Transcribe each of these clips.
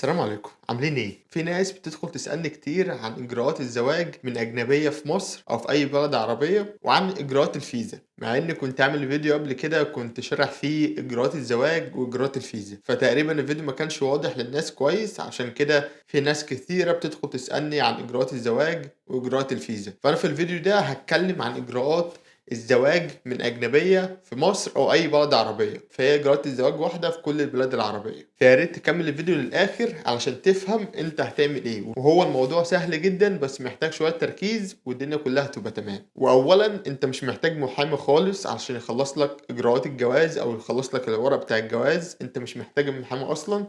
السلام عليكم، عاملين ايه؟ في ناس بتدخل تسألني كتير عن إجراءات الزواج من أجنبية في مصر أو في أي بلد عربية وعن إجراءات الفيزا، مع إني كنت عامل فيديو قبل كده كنت شارح فيه إجراءات الزواج وإجراءات الفيزا، فتقريبا الفيديو ما كانش واضح للناس كويس، عشان كده في ناس كثيرة بتدخل تسألني عن إجراءات الزواج وإجراءات الفيزا. فأنا في الفيديو ده هتكلم عن إجراءات الزواج من أجنبية في مصر أو أي بلد عربية، فهي إجراءات الزواج واحدة في كل البلاد العربية. فيا ريت تكمل الفيديو للآخر علشان تفهم أنت هتعمل إيه، وهو الموضوع سهل جدا بس محتاج شوية تركيز والدنيا كلها تبقى تمام. وأولا أنت مش محتاج محامي خالص علشان يخلص لك إجراءات الجواز أو يخلص لك الورق بتاع الجواز، أنت مش محتاج المحامي أصلا،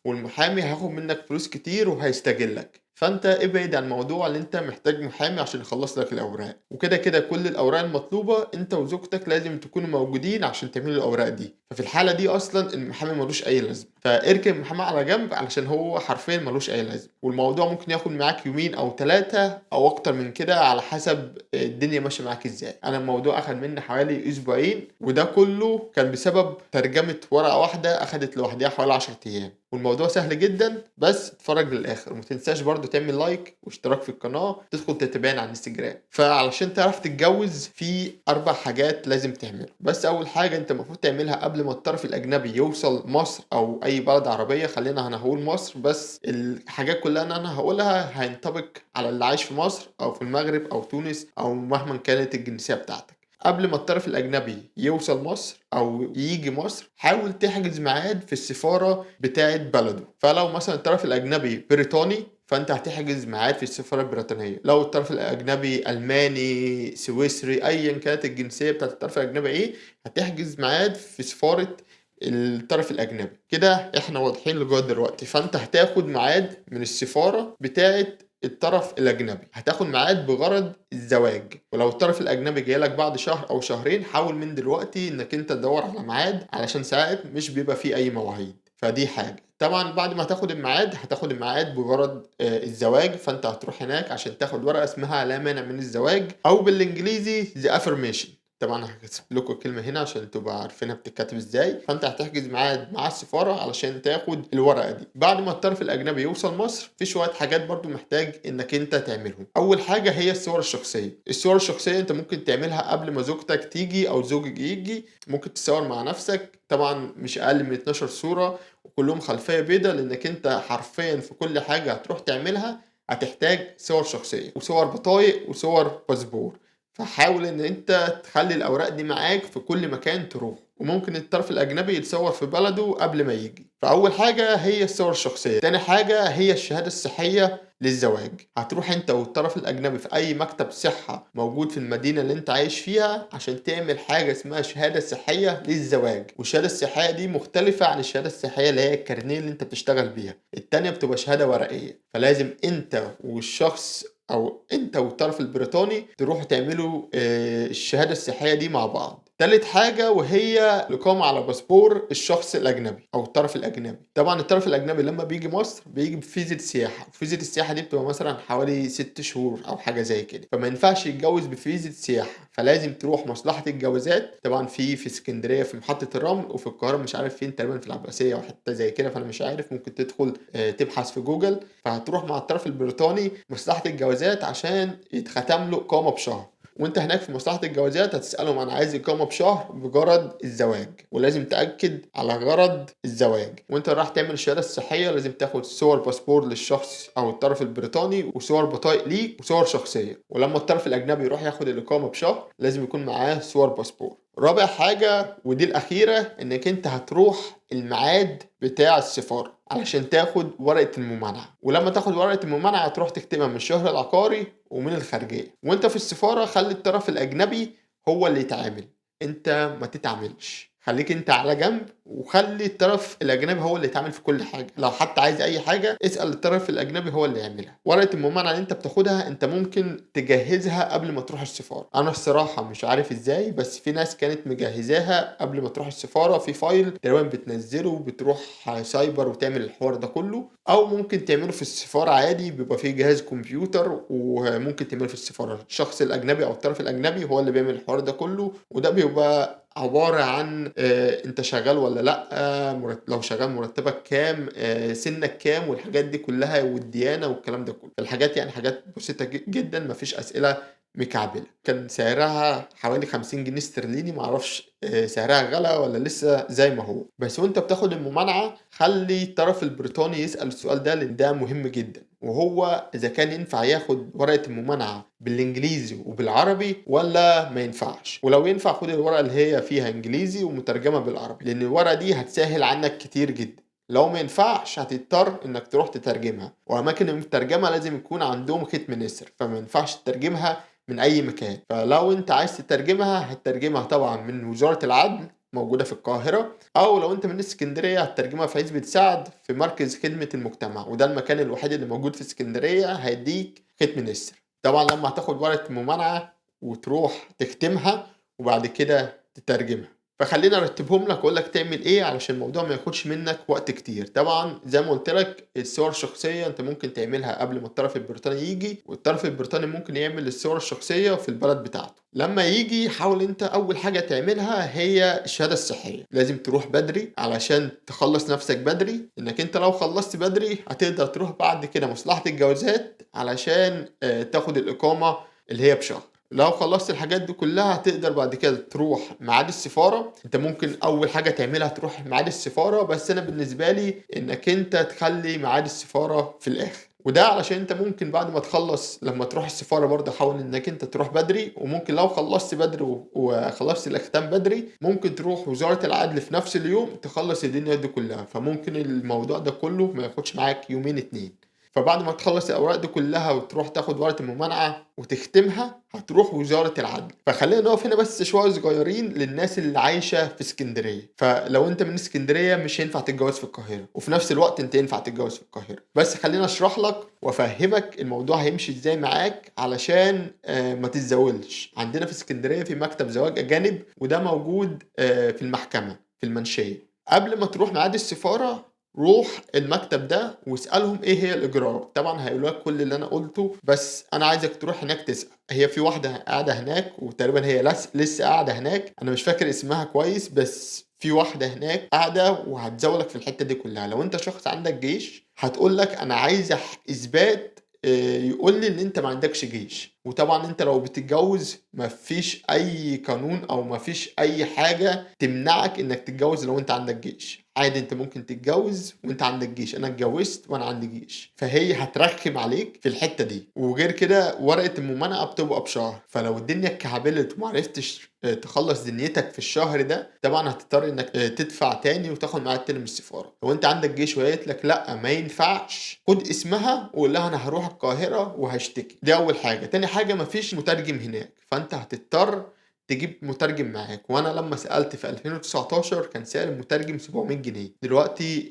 والمحامي هياخد منك فلوس كتير وهيستغلك. فانت ابعد عن موضوع اللي انت محتاج محامي عشان يخلص لك الاوراق، وكده كده كل الاوراق المطلوبه انت وزوجتك لازم تكونوا موجودين عشان تعملوا الاوراق دي. ففي الحاله دي اصلا المحامي ملوش اي لازمه، فاركن المحامي على جنب علشان هو حرفيا ملوش اي لازمه، والموضوع ممكن ياخد معاك يومين او 3 او اكتر من كده على حسب الدنيا ماشيه معاك ازاي. انا الموضوع اخد مني حوالي اسبوعين، وده كله كان بسبب ترجمه ورقه واحده اخدت لوحدها حوالي 10 ايام، والموضوع سهل جدا. بس اتفرج للاخر وما تنساش برضو تعمل لايك واشتراك في القناه، تدخل تتابعني على الانستجرام. فعلشان تعرف تتجوز في 4 حاجات لازم تعملها. بس اول حاجه انت المفروض تعملها قبل ما الطرف الاجنبي يوصل مصر او اي بلد عربيه، خلينا انا هقول مصر بس، الحاجات كلها انا هقولها هينطبق على اللي عايش في مصر او في المغرب او تونس او مهما كانت الجنسيه بتاعتك. قبل ما الطرف الأجنبي يوصل مصر أو يجي مصر، حاول تحجز ميعاد في السفارة بتاعة بلده. فلو مثلا الطرف الأجنبي بريطاني فأنت هتحجز ميعاد في السفارة البريطانية، لو الطرف الأجنبي ألماني سويسري أيا كانت الجنسية بتاعة الطرف الأجنبي إيه، هتحجز ميعاد في سفارة الطرف الأجنبي. كده إحنا واضحين لغاية دلوقتي. فأنت هتاخد ميعاد من السفارة بتاعة الطرف الأجنبي، هتاخد ميعاد بغرض الزواج. ولو الطرف الأجنبي جايلك بعد شهر أو شهرين، حاول من دلوقتي إنك أنت تدور على ميعاد، علشان ساعات مش بيبقى فيه أي مواعيد. فدي حاجة. طبعا بعد ما هتاخد الميعاد هتاخد الميعاد بغرض الزواج، فأنت هتروح هناك عشان تاخد ورقة اسمها لا مانع من الزواج، أو بالإنجليزي The Affirmation. طبعا هكتب لكم الكلمة هنا عشان تبقى عارفينها بتتكتب ازاي. فانت هتحجز ميعاد مع السفارة علشان تاخد الورقة دي. بعد ما الطرف الأجنبي يوصل مصر، في شوية حاجات برضو محتاج انك انت تعملهم. أول حاجة هي الصور الشخصية. الصور الشخصية انت ممكن تعملها قبل ما زوجتك تيجي أو زوجك يجي. ممكن تصور مع نفسك، طبعا مش أقل من 12 صورة وكلهم خلفية بيضة، لأنك انت حرفيا في كل حاجة هتروح تعملها هتحتاج صور شخصية وصور بطايق وصور باسبور. فحاول ان انت تخلي الاوراق دي معاك في كل مكان تروح. وممكن الطرف الاجنبي يتصور في بلده قبل ما يجي. فاول حاجة هي الصور الشخصية. تاني حاجة هي الشهادة الصحية للزواج. هتروح انت والطرف الاجنبي في اي مكتب صحة موجود في المدينة اللي انت عايش فيها عشان تعمل حاجة اسمها شهادة صحية للزواج. والشهادة الصحية دي مختلفة عن الشهادة الصحية اللي هي الكارنيه اللي انت بتشتغل بيها. التانية بتبقى شهادة ورقية، فلازم انت والشخص او انت والطرف البريطاني تروحوا تعملوا الشهادة الصحية دي مع بعض. تالت حاجة وهي الإقامة على باسبور الشخص الأجنبي أو الطرف الأجنبي. طبعا الطرف الأجنبي لما بيجي مصر بيجي بفيزة سياحة، وفيزة السياحة دي بتبقى مثلا حوالي 6 شهور أو حاجة زي كده، فما ينفعش يتجوز بفيزة سياحة. فلازم تروح مصلحة الجوازات، طبعا في اسكندرية في محطة الرمل، وفي القاهرة مش عارف فين، تقريبا في العباسية أو حتة زي كده، فأنا مش عارف، ممكن تدخل تبحث في جوجل. فهتروح مع الطرف البريطاني مصلحة الجوازات عشان يتختم له إقامة بشهر. وانت هناك في مصلحة الجوازات هتسألهم انا عايز اقامة بشهر بغرض الزواج، ولازم تأكد على غرض الزواج. وانت راح تعمل الشهادة الصحية لازم تاخد صور باسبور للشخص او الطرف البريطاني، وصور بطايق ليك، وصور شخصية. ولما الطرف الاجنبي يروح ياخد الاقامة بشهر لازم يكون معاه صور باسبور. رابع حاجة ودي الأخيرة، إنك أنت هتروح الميعاد بتاع السفارة علشان تاخد ورقة الممانعة. ولما تاخد ورقة الممانعة هتروح تكتبها من الشهر العقاري ومن الخارجية. وانت في السفارة خلي الطرف الأجنبي هو اللي يتعامل، انت ما تتعاملش، خليك انت على جنب، وخلي الطرف الاجنبي هو اللي يتعامل في كل حاجه. لو حتى عايز اي حاجه اسال الطرف الاجنبي هو اللي يعملها. ورقه الممانعه اللي انت بتاخدها انت ممكن تجهزها قبل ما تروح السفاره. انا الصراحه مش عارف ازاي، بس في ناس كانت مجهزاها قبل ما تروح السفاره في فايل تقريبا بتنزله وبتروح سايبر وتعمل الحوار ده كله، او ممكن تعمله في السفاره عادي، بيبقى فيه جهاز كمبيوتر وممكن تعمله في السفاره. الشخص الاجنبي او الطرف الاجنبي هو اللي بيعمل الحوار ده كله، وده بيبقى عبارة عن أنت شغال والّا لأ، لو شغال مرتبك كام، سنك كام، والحاجات دي كلها والديانة والكلام ده كله. الحاجات يعني حاجات بسيطة جدًا، ما فيش أسئلة مكعبلة. كان سعرها حوالي 50 جنيه استرليني، ما أعرفش سعرها غلا والّا لسه زي ما هو. بس وأنت بتاخد الممانعة خلّي الطرف البريطاني يسأل السؤال ده، لإن ده مهم جدًا، وهو إذا كان ينفع ياخد ورقة الممانعة بالإنجليزي وبالعربي والّا ما ينفعش. ولو ينفع خُد الورقة اللي هي فيها إنجليزي ومترجمة بالعربي، لإن الورقة دي هتسهّل عنك كتير جدًا. لو ما ينفعش هتضطر إنك تروح تترجمها، وأماكن المترجمة لازم يكون عندهم ختم نسر، فما ينفعش تترجمها من أي مكان. فلو أنت عايز تترجمها هتترجمها طبعًا من وزارة العدل موجودة في القاهرة، أو لو أنت من إسكندرية هتترجمها في عزبة سعد في مركز خدمة المجتمع، وده المكان الوحيد اللي موجود في إسكندرية هيدّيك ختم نسر. طبعًا لمّا هتاخد ورقة الممانعة وتروح تختمها وبعد كده تترجمها. فخلّيني أرتّبهم لك وأقول لك تعمل إيه علشان الموضوع ما ياخدش منّك وقت كتير. طبعًا زي ما قُلت لك الصور الشخصية أنت ممكن تعملها قبل ما الطرف البريطاني ييجي، والطرف البريطاني ممكن يعمل الصور الشخصية في البلد بتاعته. لمّا ييجي حاول أنت أول حاجة تعملها هي الشهادة الصحية، لازم تروح بدري علشان تخلّص نَفْسك بدري، إنّك أنت لو خلّصت بدري هتقدر تروح بعد كده مصلحة الجوازات علشان تاخد الإقامة اللي هي بشهر. لو خلّصت الحاجات دي كلّها هتقدر بعد كده تروح ميعاد السفارة. أنت ممكن أول حاجة تعملها تروح ميعاد السفارة، بس أنا بالنسبة لي إنّك أنت تخلّي ميعاد السفارة في الآخر، وده علشان أنت ممكن بعد ما تخلّص لمّا تروح السفارة برضه حاول إنّك أنت تروح بدري، وممكن لو خلّصت بدري وخلصت الأختام بدري ممكن تروح وزارة العدل في نفس اليوم تخلّص الدنيا دي كلّها، فممكن الموضوع ده كلّه ما ياخدش معاك يومين 2. فبعد ما تخلّص الأوراق دي كلّها وتروح تاخد ورقة الممانعة وتختمها، هتروح وزارة العدل. فخلّينا نقف هنا بس شوية صغيّرين للناس اللي عايشة في إسكندرية. فلو أنت من إسكندرية مش هينفع تتجوّز في القاهرة، وفي نفس الوقت أنت ينفع تتجوّز في القاهرة. بس خلّيني أشرح لك وأفهّمك الموضوع هيمشي إزاي معاك علشان ما تتزاولش. عندنا في إسكندرية في مكتب زواج أجانب، وده موجود في المحكمة في المنشية. قبل ما تروح ميعاد السفارة روح المكتب ده واسألهم إيه هي الإجراءات. طبعًا هيقولوا لك كل اللي أنا قُلته، بس أنا عايزك تروح هناك تسأل. هي في واحدة قاعدة هناك وتقريبًا هي لسه قاعدة هناك، أنا مش فاكر اسمها كويس، بس في واحدة هناك قاعدة وهتزاولك في الحتّة دي كلّها. لو أنت شخص عندك جيش هتقول لك أنا عايزة إثبات يقول لي إن أنت ما عندكش جيش. وطبعًا أنت لو بتتجوّز ما فيش أي قانون أو ما فيش أي حاجة تمنعك إنّك تتجوّز لو أنت عندك جيش. عادي أنت ممكن تتجوّز وأنت عندك جيش، أنا اتجوّزت وأنا عندي جيش، فهي هترخّم عليك في الحتّة دي. وغير كده ورقة الممانعة بتبقى بشهر، فلو الدنيا اتكعبلت وما عرفتش تخلّص دنيتك في الشهر ده، طبعًا هتضطر إنّك تدفع تاني وتاخد ميعاد تاني من السفارة. لو أنت عندك جيش وهي قالت لك لأ ما ينفعش، خُد اسمها وقُل لها أنا هاروح القاهرة وهاشتكي. دي أول حاجة. تاني حاجة ما فيش مترجم هناك، فأنت هتضطر تجيب مترجم معاك. وأنا لمّا سألت في 2019 كان سعر المترجم 700 جنيه، دلوقتي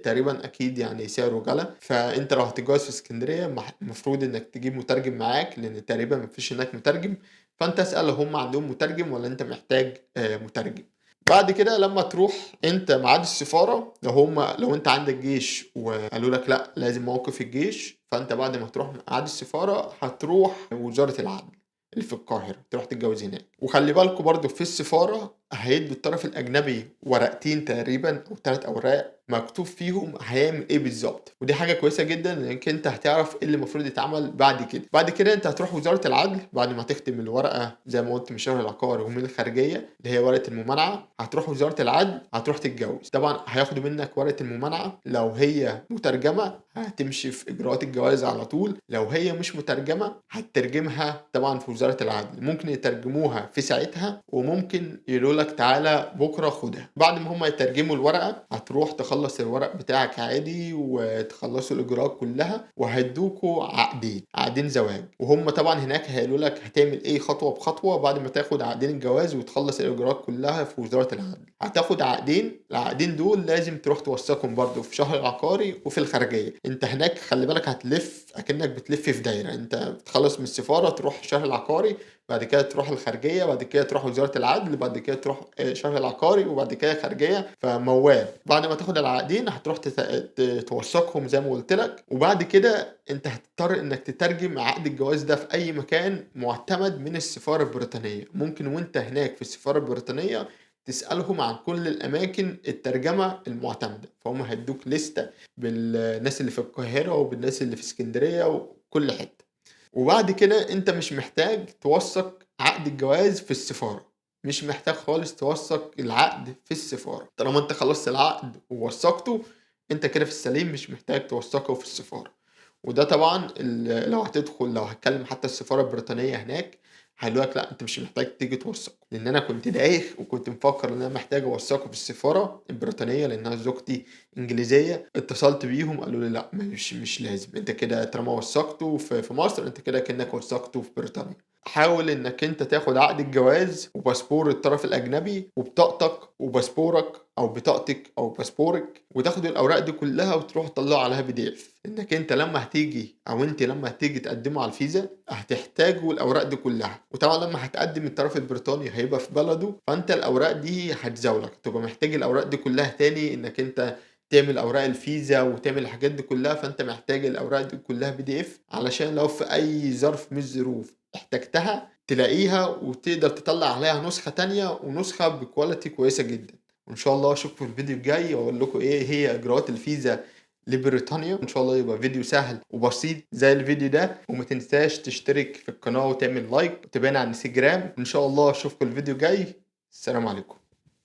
تقريبًا أكيد يعني سعره غلا. فأنت لو هتتجوّز في إسكندرية المفروض إنّك تجيب مترجم معاك، لإن تقريبًا ما فيش هناك مترجم. فأنت اسأل لو هم عندهم مترجم والّا أنت محتاج مترجم. بعد كده لمّا تروح أنت ميعاد السفارة، لو أنت عندك جيش وقالوا لك لأ لازم موقف الجيش، فأنت بعد ما تروح ميعاد السفارة هتروح وزارة العدل اللي في القاهرة، تروح تتجوّز هناك. وخلّي بالكم برضه في السفارة هيدّوا الطرف الأجنبي ورقتين تقريبًا أو 3 أوراق مكتوب فيهم هيعمل إيه بالضبط، ودي حاجة كويسة جدًا لإنّك أنت هتعرف إيه اللي المفروض يتعمل بعد كده. بعد كده أنت هتروح وزارة العدل بعد ما تختم الورقة زي ما قُلت من الشهر العقاري ومن الخارجية اللي هي ورقة الممانعة. هتروح وزارة العدل هتروح تتجوّز. طبعًا هياخدوا منّك ورقة الممانعة، لو هي مترجمة هتمشي في إجراءات الجواز على طول، لو هي مش مترجمة هتترجمها طبعًا في وزارة العدل. ممكن يترجموها في ساعتها وممكن يقولوا لك تعالَ بُكرة خُدها. بعد ما هم يترجموا الورقة هتروح تخلّص الورق بتاعك عادي وتخلّصوا الإجراءات كلّها وهيدّوكوا عقدين زواج. وهم طبعًا هناك هيقولوا لك هتعمل إيه خطوة بخطوة بعد ما تاخد عقدين الجواز وتخلّص الإجراءات كلّها في وزارة العدل. هتاخد عقدين، العقدين دول لازم تروح توثّقهم برضه في شهر العقاري وفي الخارجية. أنت هناك خلّي بالك هتلِف أكنّك بتلِف في دايرة، أنت بتخلّص من السفارة تروح الشهر العقاري، بعد كده تروح الخارجية، بعد كده تروح وزارة العدل، بعد كده تروح شهر العقاري، وبعد كده خارجية، فموال. بعد ما تاخد العقدين هتروح توثقهم زي ما قلت لك، وبعد كده انت هتضطر انك تترجم عقد الجواز ده في اي مكان معتمد من السفارة البريطانية. ممكن وانت هناك في السفارة البريطانية تسألهم عن كل الأماكن الترجمة المعتمدة، فهم هيدوك لستة بالناس اللي في القاهرة وبالناس اللي في اسكندرية وكل حتة. وبعد كده انت مش محتاج توثق عقد الجواز في السفارة، مش محتاج خالص توثق العقد في السفارة. طالما انت خلصت العقد ووثقته، انت كده في السليم، مش محتاج توثقه في السفارة. وده طبعا لو هتدخل، لو هتكلم حتى السفارة البريطانية هناك، هيقولوا لك لا انت مش محتاج تيجي توثقه. لان انا كنت دايخ وكنت مفكر ان انا محتاج اوثقه في السفارة البريطانية لانها زوجتي انجليزية. اتصلت بيهم قالوا لي لا، مش لازم، انت كده طالما وثقته في مصر انت كده كأنك وثقته في بريطانيا. حاول انك انت تاخد عقد الجواز وباسبور الطرف الاجنبي وبطاقتك وباسبورك او بطاقتك او باسبورك، وتاخد الاوراق دي كلها وتروح تطلع عليها PDF. انك انت لما هتيجي او انت لما هتيجي تقدموا على الفيزا هتحتاجوا الاوراق دي كلها. وطبعا لما هتقدم الطرف البريطاني هيبقى في بلده، فانت الاوراق دي هتزاولك، تبقى محتاج الاوراق دي كلها تاني، انك انت تعمل اوراق الفيزا وتعمل الحاجات دي كلها. فانت محتاج الاوراق دي كلها PDF علشان لو في اي ظرف من الظروف احتجتها تلاقيها وتقدر تطلع عليها نسخة تانية ونسخة بكواليتي كويسة جدا. وان شاء الله اشوفكم في الفيديو الجاي واقول لكم ايه هي اجراءات الفيزا لبريطانيا. ان شاء الله يبقى فيديو سهل وبسيط زي الفيديو ده. وما تنساش تشترك في القناة وتعمل لايك وتابعنا على الانستجرام. ان شاء الله اشوفكم الفيديو الجاي. السلام عليكم.